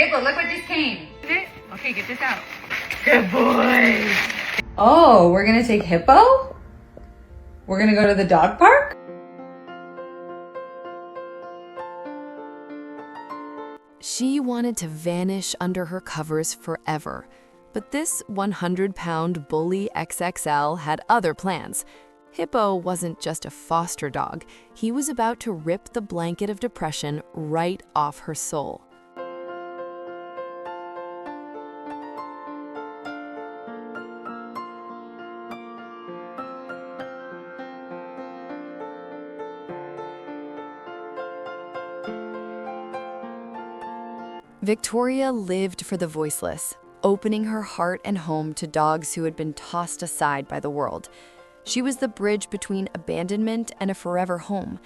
Hippo, look what just came. Okay, get this out. Good boy. Oh, we're gonna take Hippo? We're gonna go to the dog park? She wanted to vanish under her covers forever, but this 100-pound Bully XXL had other plans. Hippo wasn't just a foster dog, he was about to rip the blanket of depression right off her soul. Viktoria lived for the voiceless, opening her heart and home to dogs who had been tossed aside by the world. She was the bridge between abandonment and a forever home.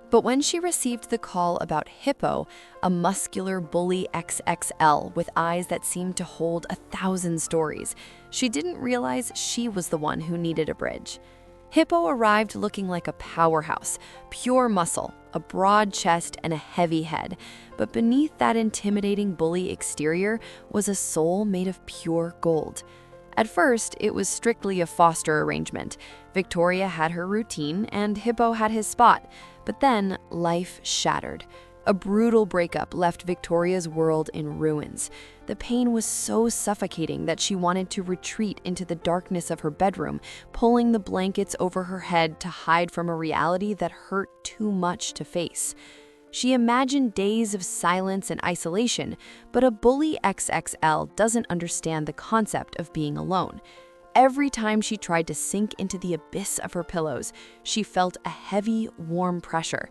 But when she received the call about Hippo, a muscular Bully XXL with eyes that seemed to hold 1,000 stories, she didn't realize she was the one who needed a bridge. Hippo arrived looking like a powerhouse, pure muscle, a broad chest, and a heavy head. But beneath that intimidating bully exterior was a soul made of pure gold. At first, it was strictly a foster arrangement. Viktoria had her routine, and Hippo had his spot. But then, life shattered. A brutal breakup left Viktoria's world in ruins. The pain was so suffocating that she wanted to retreat into the darkness of her bedroom, pulling the blankets over her head to hide from a reality that hurt too much to face. She imagined days of silence and isolation, but a Bully XXL doesn't understand the concept of being alone. Every time she tried to sink into the abyss of her pillows, she felt a heavy, warm pressure.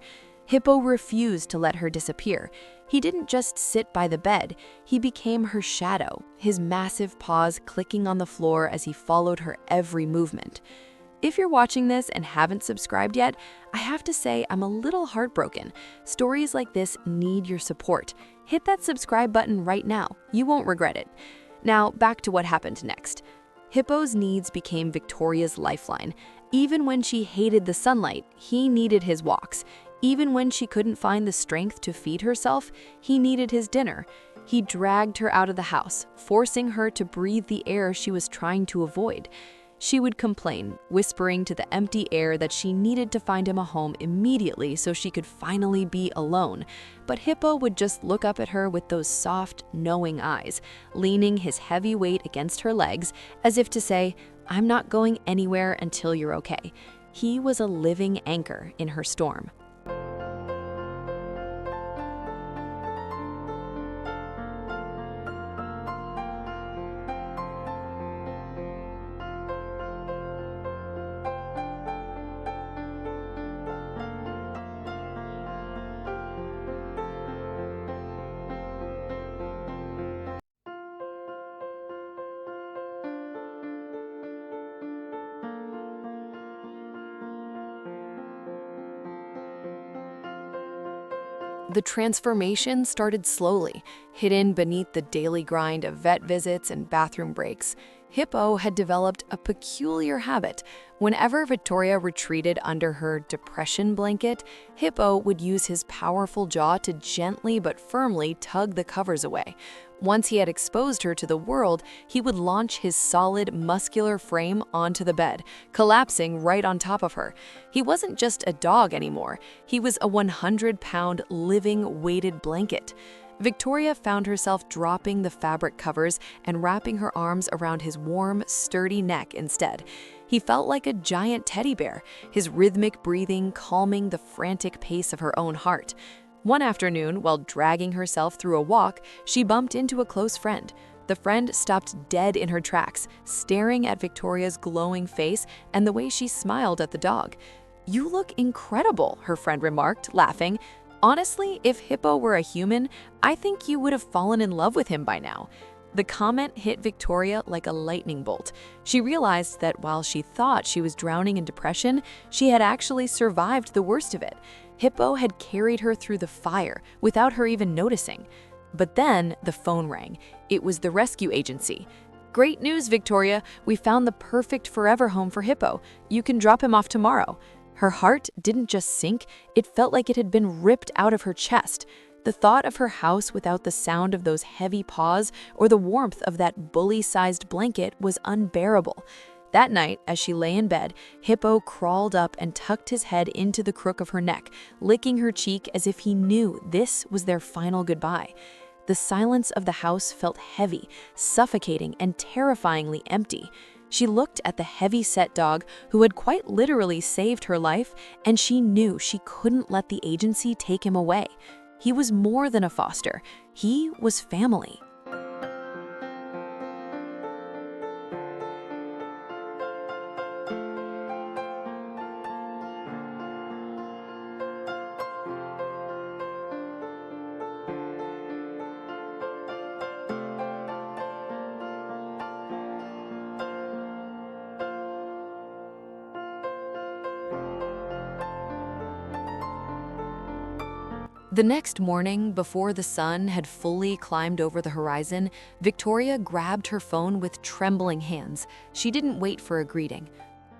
Hippo refused to let her disappear. He didn't just sit by the bed, he became her shadow, his massive paws clicking on the floor as he followed her every movement. If you're watching this and haven't subscribed yet, I have to say I'm a little heartbroken. Stories like this need your support. Hit that subscribe button right now. You won't regret it. Now, back to what happened next. Hippo's needs became Viktoria's lifeline. Even when she hated the sunlight, he needed his walks. Even when she couldn't find the strength to feed herself, he needed his dinner. He dragged her out of the house, forcing her to breathe the air she was trying to avoid. She would complain, whispering to the empty air that she needed to find him a home immediately so she could finally be alone. But Hippo would just look up at her with those soft, knowing eyes, leaning his heavy weight against her legs as if to say, "I'm not going anywhere until you're okay." He was a living anchor in her storm. The transformation started slowly, hidden beneath the daily grind of vet visits and bathroom breaks. Hippo had developed a peculiar habit. Whenever Viktoria retreated under her depression blanket, Hippo would use his powerful jaw to gently but firmly tug the covers away. Once he had exposed her to the world, he would launch his solid, muscular frame onto the bed, collapsing right on top of her. He wasn't just a dog anymore. He was a 100-pound living weighted blanket. Viktoria found herself dropping the fabric covers and wrapping her arms around his warm, sturdy neck instead. He felt like a giant teddy bear, his rhythmic breathing calming the frantic pace of her own heart. One afternoon, while dragging herself through a walk, she bumped into a close friend. The friend stopped dead in her tracks, staring at Viktoria's glowing face and the way she smiled at the dog. "You look incredible," her friend remarked, laughing. "Honestly, if Hippo were a human, I think you would have fallen in love with him by now." The comment hit Viktoria like a lightning bolt. She realized that while she thought she was drowning in depression, she had actually survived the worst of it. Hippo had carried her through the fire without her even noticing. But then the phone rang. It was the rescue agency. "Great news, Viktoria! We found the perfect forever home for Hippo. You can drop him off tomorrow." Her heart didn't just sink, it felt like it had been ripped out of her chest. The thought of her house without the sound of those heavy paws or the warmth of that bully-sized blanket was unbearable. That night, as she lay in bed, Hippo crawled up and tucked his head into the crook of her neck, licking her cheek as if he knew this was their final goodbye. The silence of the house felt heavy, suffocating, and terrifyingly empty. She looked at the heavy-set dog who had quite literally saved her life, and she knew she couldn't let the agency take him away. He was more than a foster. He was family. The next morning, before the sun had fully climbed over the horizon, Viktoria grabbed her phone with trembling hands. She didn't wait for a greeting.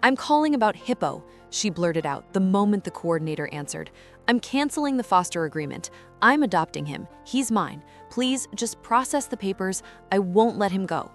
"I'm calling about Hippo," she blurted out the moment the coordinator answered. "I'm canceling the foster agreement. I'm adopting him. He's mine. Please just process the papers. I won't let him go."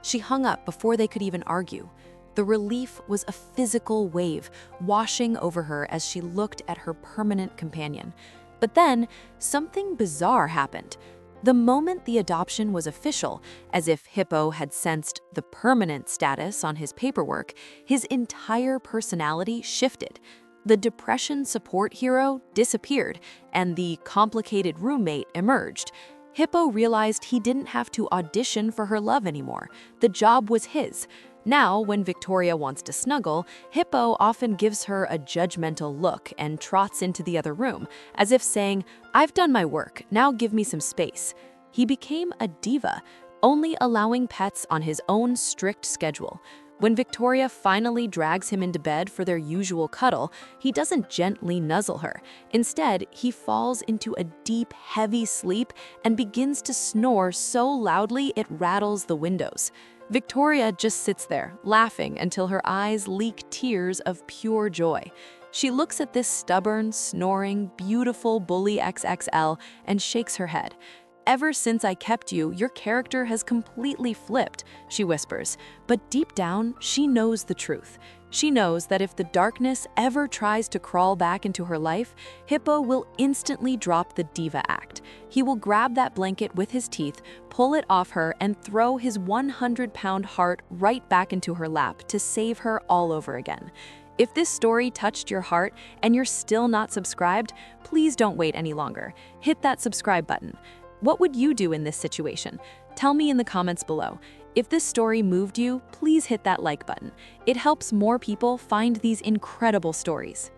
She hung up before they could even argue. The relief was a physical wave washing over her as she looked at her permanent companion. But then, something bizarre happened. The moment the adoption was official, as if Hippo had sensed the permanent status on his paperwork, his entire personality shifted. The depression support hero disappeared, and the complicated roommate emerged. Hippo realized he didn't have to audition for her love anymore. The job was his. Now, when Viktoria wants to snuggle, Hippo often gives her a judgmental look and trots into the other room, as if saying, "I've done my work, now give me some space." He became a diva, only allowing pets on his own strict schedule. When Viktoria finally drags him into bed for their usual cuddle, he doesn't gently nuzzle her. Instead, he falls into a deep, heavy sleep and begins to snore so loudly it rattles the windows. Viktoria just sits there, laughing until her eyes leak tears of pure joy. She looks at this stubborn, snoring, beautiful Bully XXL and shakes her head. "Ever since I kept you, your character has completely flipped," she whispers. But deep down, she knows the truth. She knows that if the darkness ever tries to crawl back into her life, Hippo will instantly drop the diva act. He will grab that blanket with his teeth, pull it off her, and throw his 100-pound heart right back into her lap to save her all over again. If this story touched your heart and you're still not subscribed, please don't wait any longer. Hit that subscribe button. What would you do in this situation? Tell me in the comments below. If this story moved you, please hit that like button. It helps more people find these incredible stories.